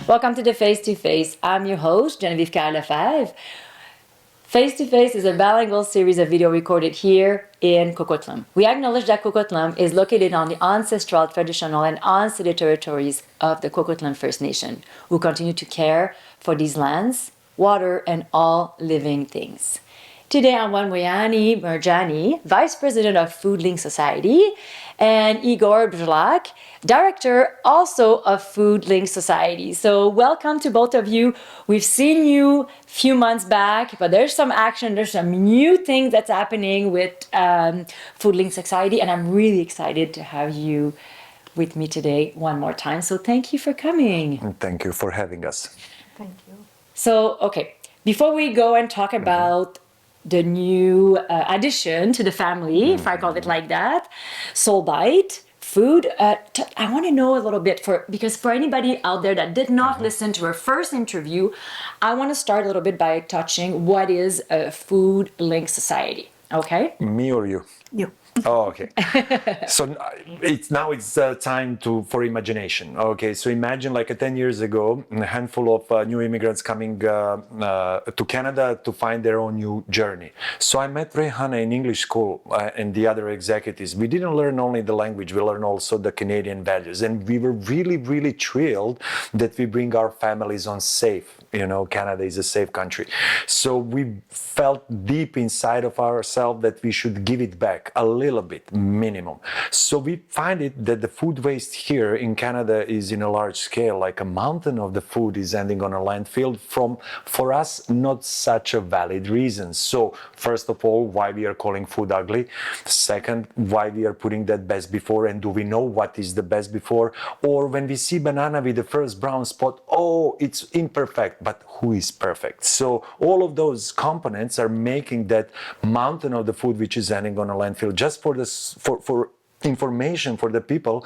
Welcome to the Face to Face. I'm your host, Genevieve Kyle Lefebvre. Face to Face is a bilingual series of video recorded here in Coquitlam. We acknowledge that Coquitlam is located on the ancestral, traditional, and unceded territories of the Coquitlam First Nation, who continue to care for these lands, water, and all living things. Today I'm with Mirjani, Vice President of Food Link Society, and Igor, Bjelac, Director also of Food Link Society. So welcome to both of you. We've seen you a few months back, but there's some action, there's some new things that's happening with Food Link Society, and I'm really excited to have you with me today one more time. So thank you for coming. And thank you for having us. Thank you. So, okay, before we go and talk about the new addition to the family, if I call it like that, Soul Bite Food. I want to know a little bit because for anybody out there that did not listen to our first interview, I want to start a little bit by touching what is a Food Link Society. Okay? Me or you? You. Oh, okay. So it's time for imagination. Okay, so imagine like 10 years ago, a handful of new immigrants coming to Canada to find their own new journey. So I met Rehanie in English school and the other executives. We didn't learn only the language, we learned also the Canadian values. And we were really, really thrilled that we bring our families on safe. You know, Canada is a safe country. So we felt deep inside of ourselves that we should give it back a little bit, minimum. So we find it that the food waste here in Canada is in a large scale, like a mountain of the food is ending on a landfill for us, not such a valid reason. So first of all, why we are calling food ugly. Second, why we are putting that best before, and do we know what is the best before? Or when we see banana with the first brown spot, oh, it's imperfect. But who is perfect? So all of those components are making that mountain of the food which is ending on a landfill. Just for information for the people,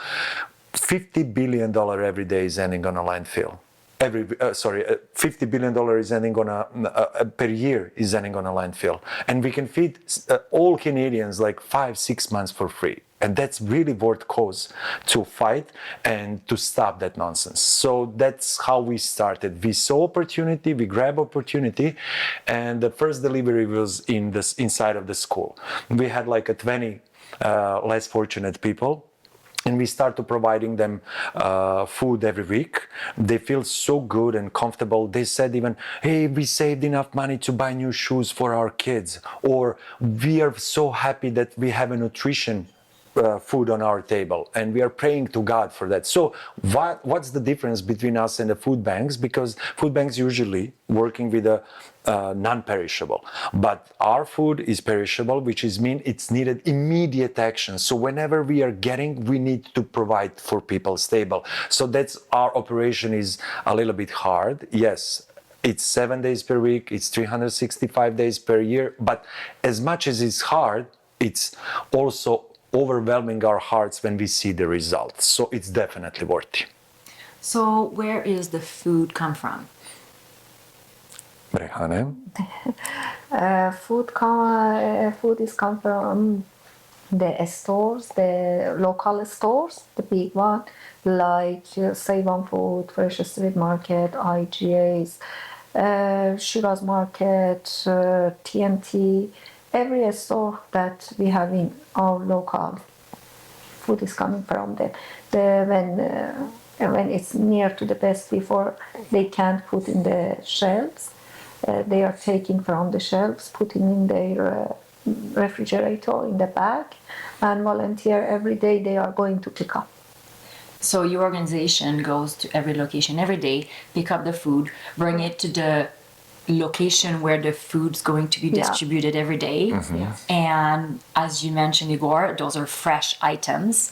$50 billion every day is ending on a landfill. $50 billion is ending on per year is ending on a landfill. And we can feed all Canadians like 5-6 months for free. And that's really worth cause to fight and to stop that nonsense. So that's how we started. We saw opportunity, we grabbed opportunity, and the first delivery was inside of the school. We had like 20 less fortunate people. And we started providing them food every week. They feel so good and comfortable. They said even, hey, we saved enough money to buy new shoes for our kids. Or we are so happy that we have a nutrition food on our table, and we are praying to God for that. So what's the difference between us and the food banks? Because food banks usually working with a non-perishable, but our food is perishable, which means it's needed immediate action. So whenever we are getting, we need to provide for people stable. So that's our operation is a little bit hard. Yes, it's 7 days per week, it's 365 days per year, but as much as it's hard, it's also overwhelming our hearts when we see the results. So it's definitely worthy. So where is the food come from? Rehanie? Food is come from the stores, the local stores, the big one, like Save On Food, Fresh Street Market, IGA's, Shiraz Market, TNT. Every store that we have in our local food is coming from them. When it's near to the best before, they can't put in the shelves. They are taking from the shelves, putting in their refrigerator in the bag, and volunteer every day they are going to pick up. So your organization goes to every location every day, pick up the food, bring it to the location where the food's going to be distributed every day. And as you mentioned, Igor, those are fresh items,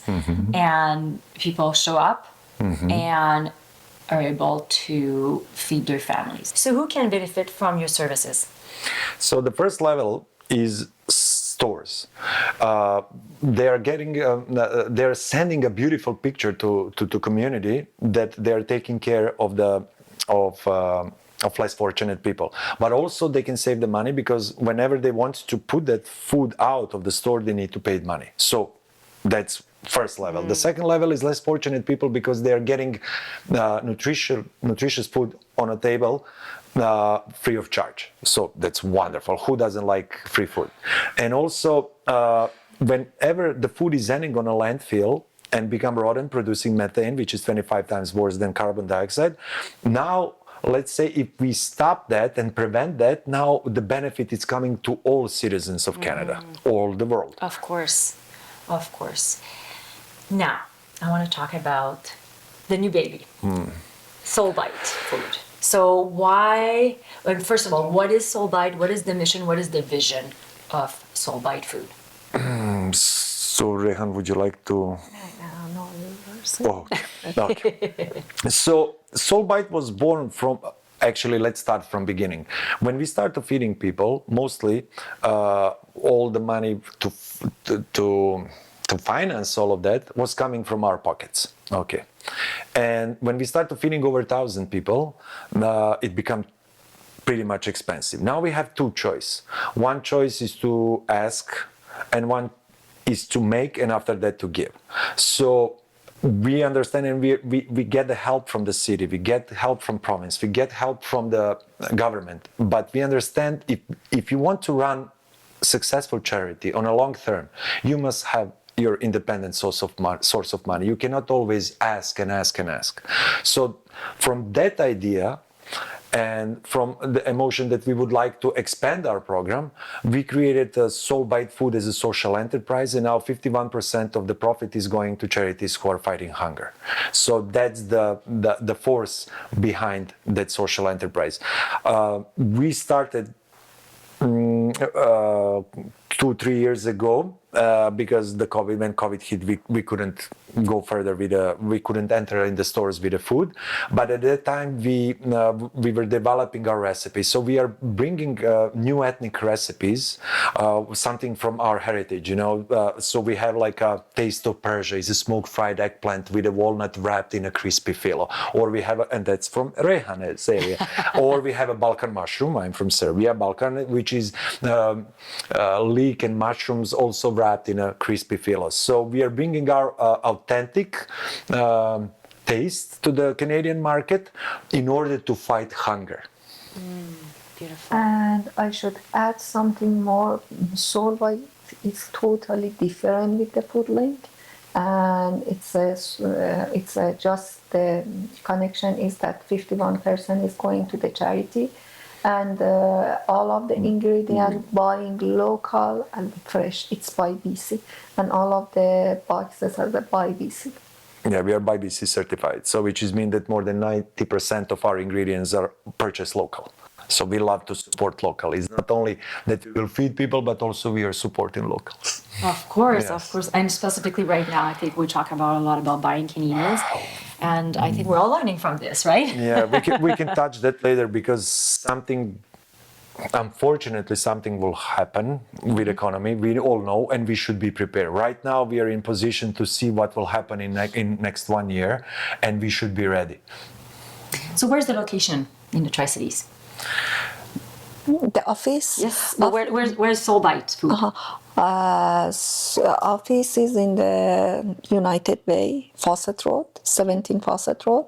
and people show up and are able to feed their families. So who can benefit from your services? So the first level is stores. They're sending a beautiful picture to community that they're taking care of less fortunate people, but also they can save the money because whenever they want to put that food out of the store, they need to pay money. So that's first level. The second level is less fortunate people because they are getting nutritious food on a table free of charge. So that's wonderful. Who doesn't like free food? And also, whenever the food is ending on a landfill and become rotten, producing methane, which is 25 times worse than carbon dioxide, now let's say if we stop that and prevent that, now the benefit is coming to all citizens of Canada, all the world. Of course, of course. Now, I want to talk about the new baby, Soulbite food. So why, well, first of all, what is Soulbite? What is the mission? What is the vision of Soulbite food? So, Rehan, would you like to? No, Oh, okay. So, Soulbite was born from. Actually, let's start from beginning. When we started feeding people, mostly all the money to finance all of that was coming from our pockets. Okay. And when we started feeding over 1,000 people, it became pretty much expensive. Now we have two choices. One choice is to ask, and one is to make, and after that to give. So we understand, and we get the help from the city, we get help from province, we get help from the government. But we understand if you want to run successful charity on a long term, you must have your independent source of money. You cannot always ask and ask and ask. So from that idea and from the emotion that we would like to expand our program, we created Soulbite Food as a social enterprise, and now 51% of the profit is going to charities who are fighting hunger. So that's the force behind that social enterprise. We started 2-3 years ago because when COVID hit, we couldn't go further we couldn't enter in the stores with the food. But at that time we were developing our recipes. So we are bringing new ethnic recipes, something from our heritage, so we have like a taste of Persia, is a smoked fried eggplant with a walnut wrapped in a crispy filo, or we have and that's from Rehane's area. Or we have a Balkan mushroom. I'm from Serbia, Balkan, which is leek and mushrooms also wrapped in a crispy filo. So we are bringing our authentic taste to the Canadian market in order to fight hunger. Beautiful. And I should add something more. Soulbite is totally different with the food link, and it's just the connection is that 51% is going to the charity, and all of the ingredients buying local and fresh. It's by BC, and all of the boxes are by BC. Yeah, we are by BC certified, so which is mean that more than 90% of our ingredients are purchased local. So we love to support local. It's not only that we will feed people, but also we are supporting locals. Of course, Yes. of course. And specifically right now, I think we talk about a lot about buying Canadians. And I think we're all learning from this, right? Yeah, we can touch that later because unfortunately, something will happen with economy. We all know, and we should be prepared. Right now, we are in position to see what will happen in next 1 year, and we should be ready. So where's the location in the Tri-Cities? The office? Yes. Well, where's Soulbite food? Office is in the United Way, Fawcett Road, 17 Fawcett Road.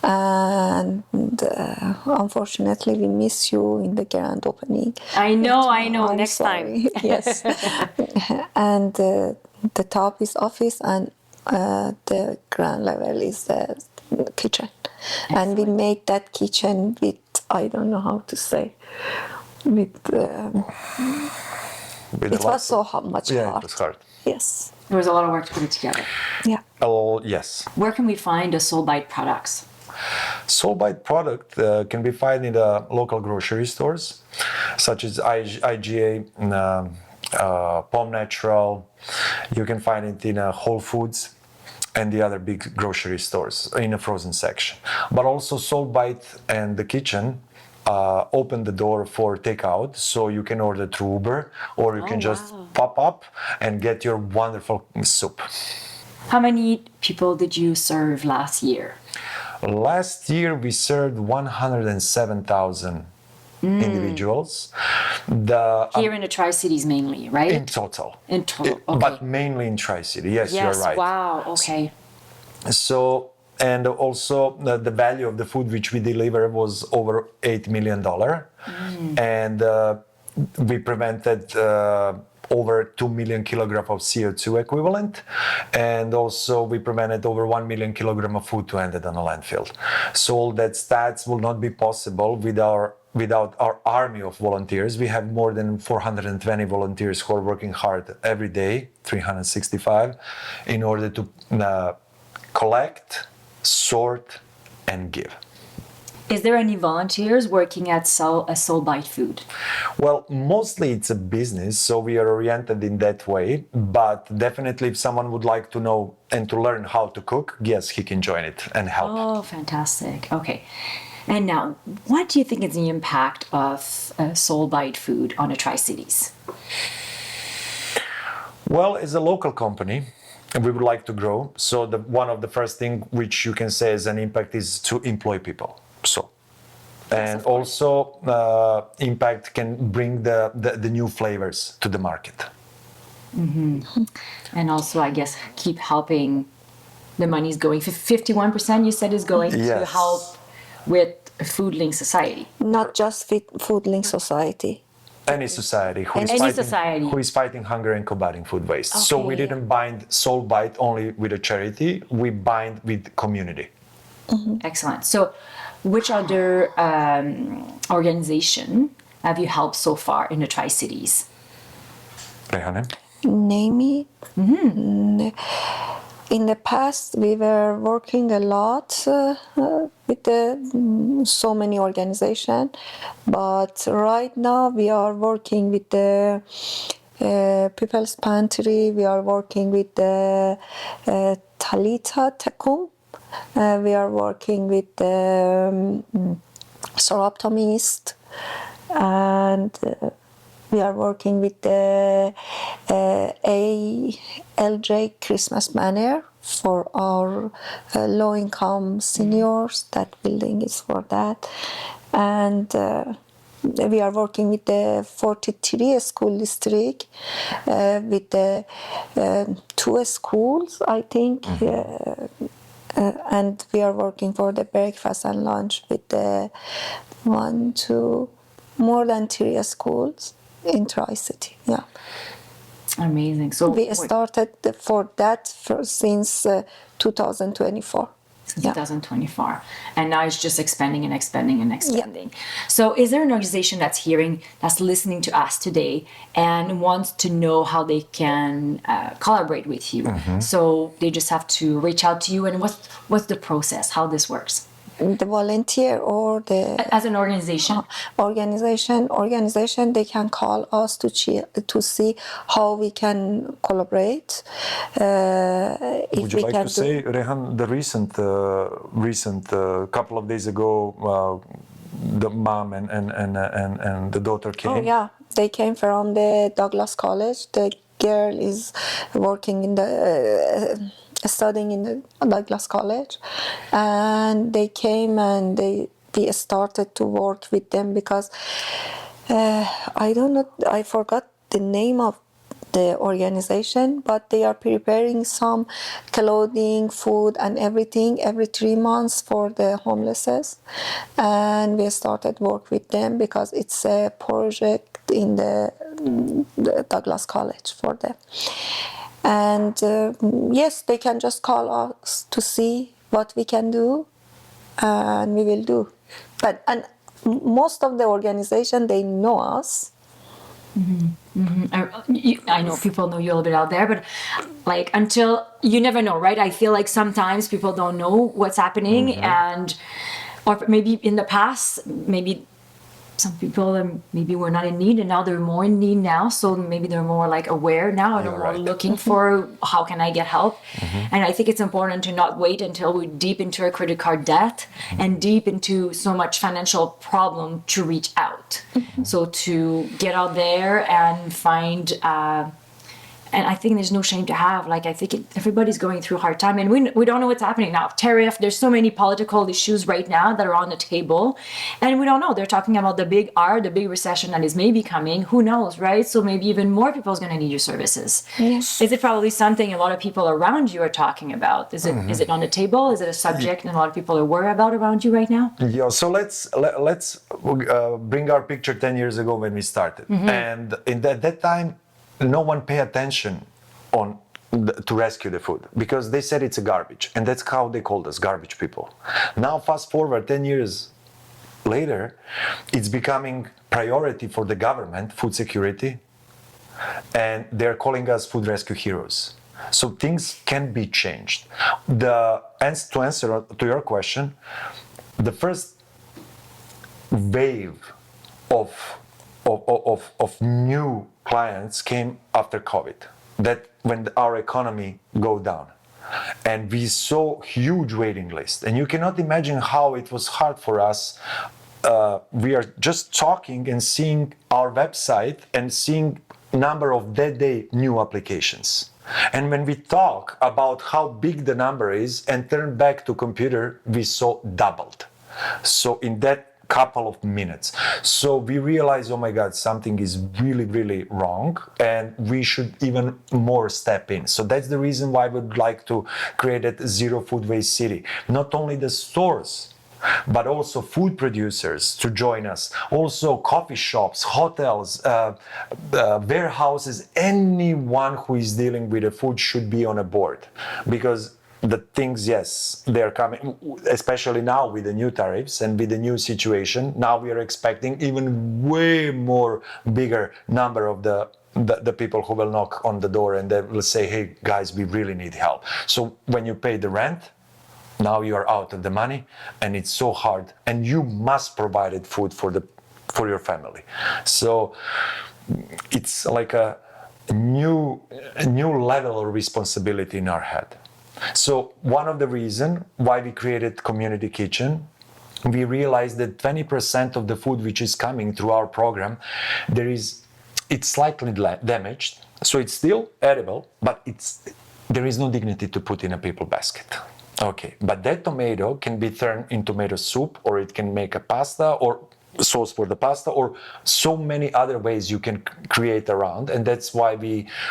And unfortunately, we miss you in the grand opening. I know. I'm Next sorry. time. Yes. And the top is office, and the ground level is the kitchen. And we make that kitchen with, I don't know how to say, with it was so much Yeah, hard. it was hard. Yes. There was a lot of work to put it together. Yeah. Oh, yes. Where can we find the Soulbite products? Soulbite product can be found in the local grocery stores, such as IGA, Palm Natural. You can find it in Whole Foods and the other big grocery stores in a frozen section. But also Soulbite and the kitchen open the door for takeout, so you can order through Uber, or you can just pop up and get your wonderful soup. How many people did you serve last year? Last year we served 107,000 individuals. Here in the Tri-Cities mainly, right? In total. In total, okay. But mainly in Tri-City. Yes, you're right. Wow, okay. So, and also the value of the food which we deliver was over $8 million. And we prevented over 2 million kilograms of CO2 equivalent. And also we prevented over 1 million kilograms of food to end up on a landfill. So all that stats will not be possible without our army of volunteers. We have more than 420 volunteers who are working hard every day, 365, in order to collect, sort, and give. Is there any volunteers working at Soul Bite Food? Well, mostly it's a business, so we are oriented in that way. But definitely, if someone would like to know and to learn how to cook, yes, he can join it and help. Oh, fantastic. Okay. And now, what do you think is the impact of Soul Bite Food on the Tri-Cities? Well, as a local company, we would like to grow. So one of the first thing which you can say as an impact is to employ people. So, and also impact can bring the new flavors to the market. Mm-hmm. And also, I guess, keep helping. The money's going. 51% you said is going to help with Food Link Society. Not just Food Link Society. Any society who is fighting hunger and combating food waste. Okay, so we didn't bind Soul Bite only with a charity, we bind with community. Mm-hmm. Excellent. So which other organization have you helped so far in the Tri-Cities? Rehanie? Name it. Mm-hmm. In the past, we were working a lot with so many organizations, but right now we are working with the People's Pantry, we are working with the Talita Tekum, we are working with the Soroptimist, and we are working with the ALJ Christmas Banner for our low-income seniors. That building is for that. And we are working with the 43 school district with the 2 schools, I think. And we are working for the breakfast and lunch with the more than 3 schools in Tri-City, yeah. Amazing. So we started for that since 2024. Since 2024, and now it's just expanding and expanding and expanding. Yeah. So, is there an organization that's listening to us today, and wants to know how they can collaborate with you? Mm-hmm. So they just have to reach out to you, and what's the process? How this works? The volunteer or the as an organization they can call us to see how we can collaborate. Would you like to say, Rehan, the recent couple of days ago, the mom and the daughter came? Oh yeah, they came from the Douglas College. The girl is working in the studying in the Douglas College, and they came and we started to work with them because I forgot the name of the organization, but they are preparing some clothing, food, and everything every 3 months for the homelesses, and we started work with them because it's a project in the Douglas College for them. And yes, they can just call us to see what we can do, and we will do. And most of the organization, they know us. Mm-hmm. Mm-hmm. I know people know you a little bit out there, but like until you never know, right? I feel like sometimes people don't know what's happening, mm-hmm. Or maybe in the past, maybe some people maybe were not in need, and now they're more in need now. So maybe they're more like aware now, and they're more looking for how can I get help. Mm-hmm. And I think it's important to not wait until we're deep into a credit card debt mm-hmm. and deep into so much financial problem to reach out. Mm-hmm. So to get out there and find And I think there's no shame to have. Like, I think everybody's going through a hard time, and we don't know what's happening now. Tariff, there's so many political issues right now that are on the table, and we don't know. They're talking about the big R, the big recession that is maybe coming. Who knows, right? So maybe even more people is going to need your services. Yes. Is it probably something a lot of people around you are talking about? Is it on the table? Is it a subject that a lot of people are worried about around you right now? Yeah, so let's bring our picture 10 years ago when we started. And in that time, no one paid attention to rescue the food because they said it's a garbage. And that's how they called us, garbage people. Now, fast forward 10 years later, it's becoming priority for the government, food security, and they're calling us food rescue heroes. So things can be changed. To answer to your question, the first wave of new clients came after COVID. That when our economy go down, and we saw huge waiting list. And you cannot imagine how it was hard for us. We are just talking and seeing our website and seeing number of that day new applications. And when we talk about how big the number is and turn back to computer, we saw doubled. So in that couple of minutes. So we realize, oh my God, something is really, really wrong and we should even more step in. So that's the reason why we would like to create a zero food waste city. Not only the stores, but also food producers to join us. Also coffee shops, hotels, warehouses, anyone who is dealing with the food should be on a board. Because the things, yes, they're coming, especially now with the new tariffs and with the new situation. Now we are expecting even way more bigger number of the people who will knock on the door and they will say, hey guys, we really need help. So when you pay the rent, now you are out of the money and it's so hard and you must provide it food for your family. So it's like a new level of responsibility in our head. So one of the reasons why we created Community Kitchen, we realized that 20% of the food which is coming through our program, it's slightly damaged. So it's still edible, but there is no dignity to put in a people basket. Okay, but that tomato can be turned in tomato soup, or it can make a pasta or sauce for the pasta, or so many other ways you can create around. And that's why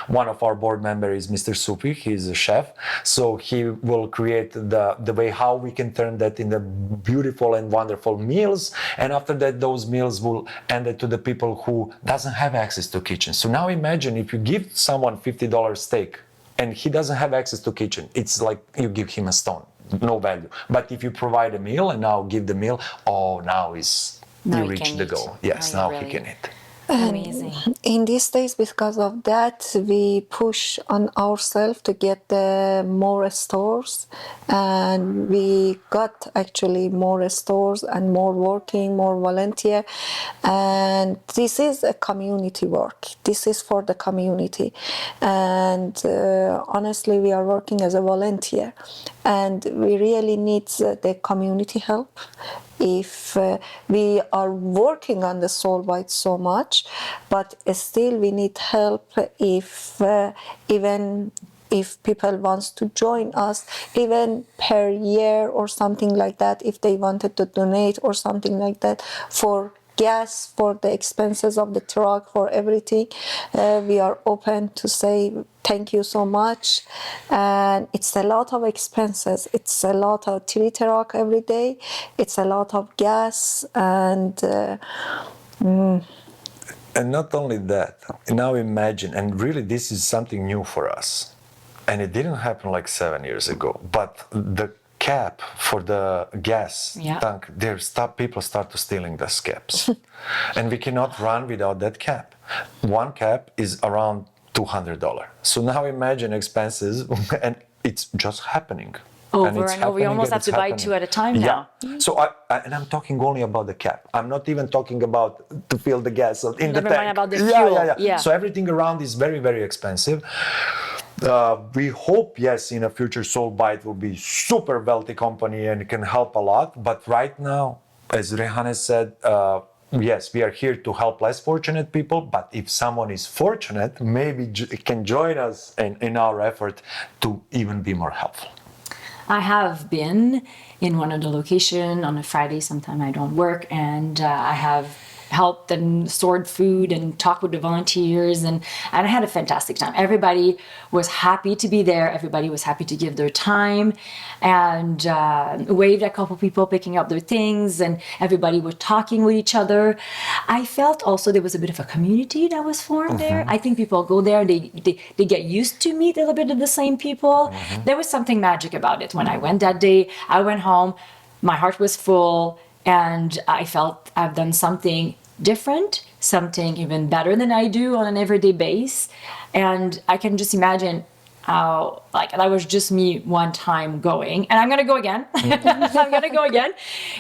one of our board members is Mr. Supi, he's a chef. So he will create the way how we can turn that into beautiful and wonderful meals. And after that, those meals will end it to the people who doesn't have access to kitchen. So now imagine if you give someone $50 steak and he doesn't have access to kitchen, it's like you give him a stone, no value. But if you provide a meal and now give the meal, now you reach the goal. Yes, now he can eat. Amazing. In these days, because of that, we push on ourselves to get more stores, and we got actually more stores and more working, more volunteer. And this is a community work. This is for the community. And honestly, we are working as a volunteer, and we really need the community help. If we are working on the soul bite so much, but still we need help even if people wants to join us, even per year or something like that, if they wanted to donate or something like that for gas, for the expenses of the truck, for everything, we are open to say thank you so much. And it's a lot of expenses. It's a lot of 3 truck every day. It's a lot of gas and not only that, now imagine, and really this is something new for us, and it didn't happen like 7 years ago, but the cap for the gas tank, people start to stealing those caps. And we cannot run without that cap. One cap is around $200. So now imagine expenses, and it's just happening. Over and over, you almost have to buy 2 at a time now. Yeah. So I'm talking only about the cap. I'm not even talking about to fill the gas in the tank. Never mind about the fuel. Yeah. So everything around is very, very expensive. We hope, yes, in a future Soul Bite will be super wealthy company and it can help a lot. But right now, as Rehanie said, yes, we are here to help less fortunate people, but if someone is fortunate, maybe can join us in our effort to even be more helpful. I have been in one of the location on a Friday. Sometime I don't work, and I have helped and stored food and talked with the volunteers, and I had a fantastic time. Everybody was happy to be there. Everybody was happy to give their time, and waved at a couple people picking up their things, and everybody was talking with each other. I felt also there was a bit of a community that was formed there. I think people go there, they get used to meet a little bit of the same people. There was something magic about it. When I went that day, I went home, my heart was full, and I felt I've done something different, something even better than I do on an everyday base. And I can just imagine how, like, that was just me one time going, and I'm gonna go again. I'm gonna go again.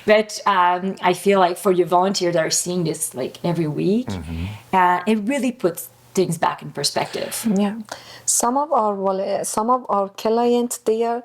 But I feel like for your volunteers that are seeing this like every week, it really puts things back in perspective. Yeah, some of our clients, they are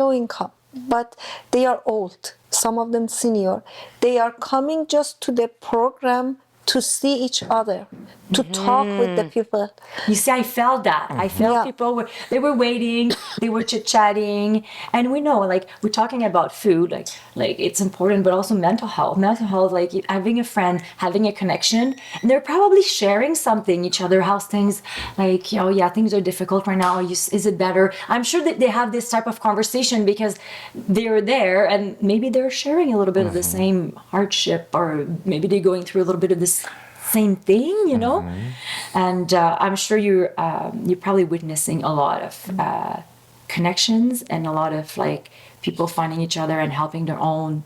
low income, but they are old. Some of them senior. They are coming just to the program to see each other, to talk with the people. You see, I felt that. I felt people were waiting, they were chit-chatting, and we know, like, we're talking about food, like it's important, but also mental health. Mental health, like having a friend, having a connection, and they're probably sharing something each other, how's things, like, oh yeah, things are difficult right now. Is it better? I'm sure that they have this type of conversation because they're there, and maybe they're sharing a little bit of the same hardship, or maybe they're going through a little bit of this same thing, you know. And I'm sure you're probably witnessing a lot of connections and a lot of like people finding each other and helping their own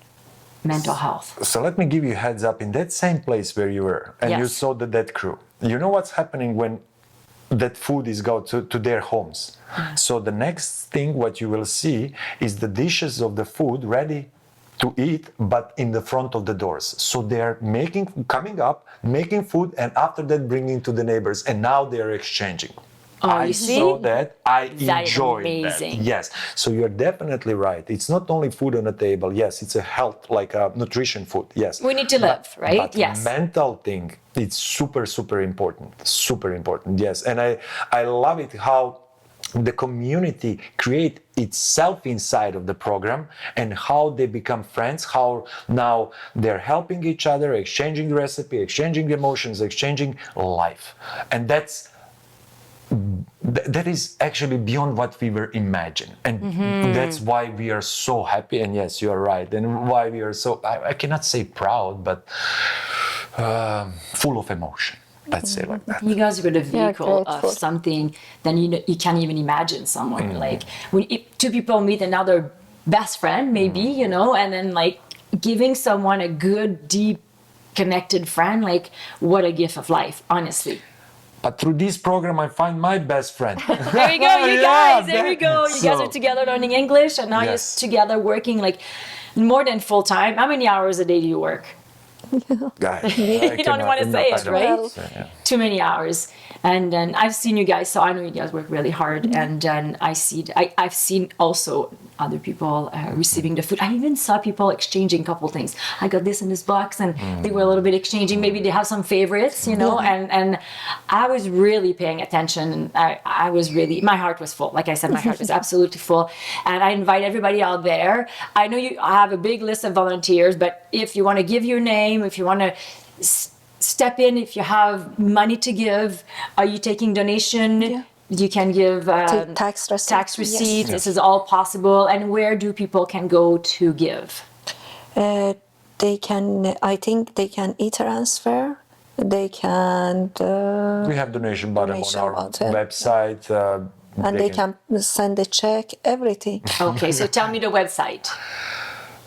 mental health. So let me give you a heads up. In that same place where you were and you saw that crew, you know what's happening when that food is go to their homes. So the next thing what you will see is the dishes of the food ready to eat, but in the front of the doors. So they're coming up, making food, and after that bringing to the neighbors, and now they're exchanging. I saw that. I enjoyed that. Yes. So you're definitely right. It's not only food on the table. Yes, it's a health, like a nutrition food. Yes. We need to live, right? But yes. Mental thing, it's super, super important. Super important. Yes. And I love it how the community create itself inside of the program, and how they become friends, how now they're helping each other, exchanging recipe, exchanging emotions, exchanging life. And that is actually beyond what we were imagining. And that's why we are so happy. And yes, you are right. And why we are so, I cannot say proud, but full of emotion. Let's say like that. You guys were the vehicle of something that you can't even imagine somewhere. Like when two people meet and now they're best friend, maybe, you know, and then like giving someone a good, deep, connected friend, like what a gift of life, honestly. But through this program, I find my best friend. There we go, you guys. There we go. You guys are together learning English, and now you're together working like more than full time. How many hours a day do you work? You don't want to say it, right? Too many hours. And then I've seen you guys, so I know you guys work really hard. And then I've seen also other people receiving the food. I even saw people exchanging a couple things. I got this in this box, and they were a little bit exchanging. Maybe they have some favorites, you know. And I was really paying attention. And I was really, my heart was full. Like I said, my heart was absolutely full. And I invite everybody out there. I know you have a big list of volunteers, but if you want to give your name, if you want to step in, if you have money to give, are you taking donation? You can give tax receipts. Yes. This is all possible. And where do people can go to give? They can, I think they can e-transfer. They can... we have donation button on our website. And they can send a check, everything. Okay, so tell me the website.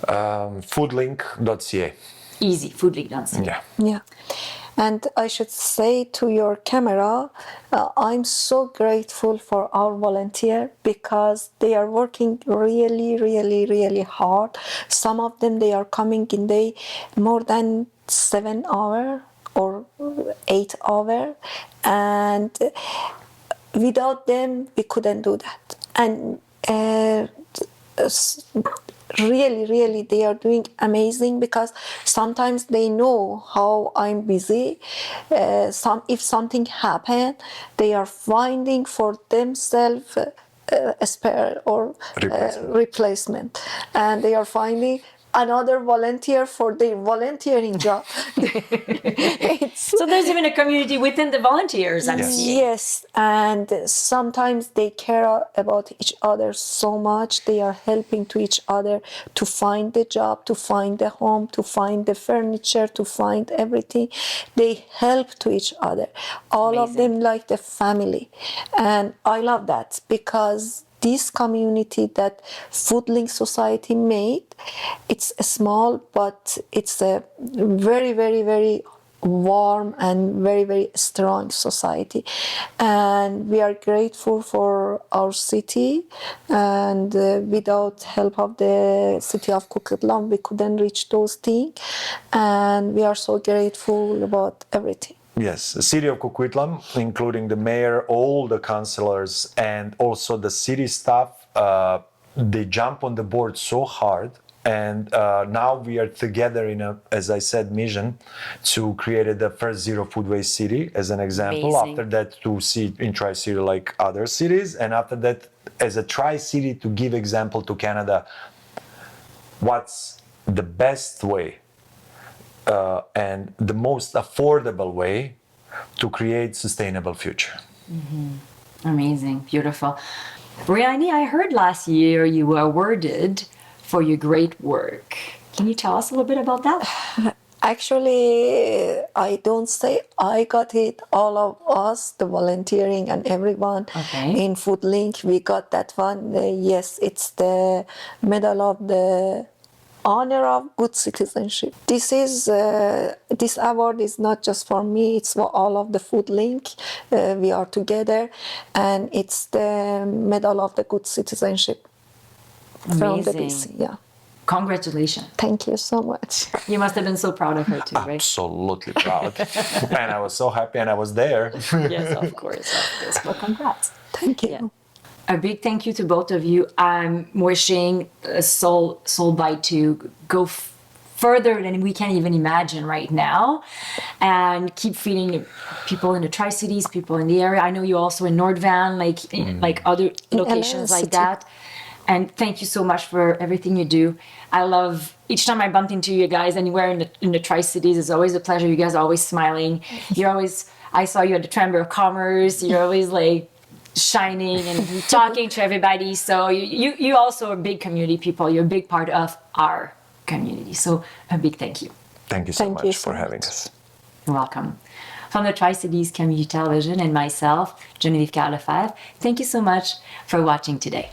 Foodlink.ca. Easy, foodlink.ca. Yeah. And I should say to your camera, I'm so grateful for our volunteer, because they are working really, really, really hard. Some of them, they are coming in day more than 7 hours or 8 hours. And without them, we couldn't do that. And really they are doing amazing, because sometimes they know how I'm busy. If something happened, they are finding for themselves a spare or replacement, and they are finding another volunteer for their volunteering job. So there's even a community within the volunteers, I'm seeing. Yes, and sometimes they care about each other so much. They are helping to each other to find the job, to find the home, to find the furniture, to find everything. They help to each other. All of them like the family. And I love that, because this community that Foodlink Society made, it's small, but it's a very warm and very strong society, and we are grateful for our city, and without help of the city of Coquitlam we couldn't reach those things, and we are so grateful about everything. Yes, the city of Coquitlam, including the mayor, all the councillors, and also the city staff, they jump on the board so hard. And now we are together in a, as I said, mission to create the first zero food waste city as an example. Amazing. After that, to see in Tri-City like other cities, and after that, as a Tri-City, to give example to Canada, what's the best way and the most affordable way to create sustainable future. Amazing, beautiful. Rehanie, I heard last year you were awarded for your great work. Can you tell us a little bit about that? Actually, I don't say I got it. All of us, the volunteering and everyone in Foodlink, we got that one. Yes, it's the Medal of the Honor of Good Citizenship. This award is not just for me, it's for all of the Foodlink. We are together, and it's the Medal of the Good Citizenship from the BC. Yeah. Congratulations. Thank you so much. You must have been so proud of her too, right? Absolutely proud. And I was so happy, and I was there. Yes, of course. Well, congrats. Thank you. Yeah. A big thank you to both of you. I'm wishing Soul Bite to go further than we can even imagine right now, and keep feeding people in the Tri-Cities, people in the area. I know you also in Nordvan, like other locations like that. And thank you so much for everything you do. I love each time I bump into you guys anywhere in the Tri-Cities. It's always a pleasure. You guys are always smiling. You're always. I saw you at the Chamber of Commerce. You're always like shining and talking to everybody. So you also are big community people. You're a big part of our community. So a big thank you. Thank you so much for having us. You're welcome. From the Tri-Cities Community Television and myself, Geneviève Kyle-Lefebvre, thank you so much for watching today.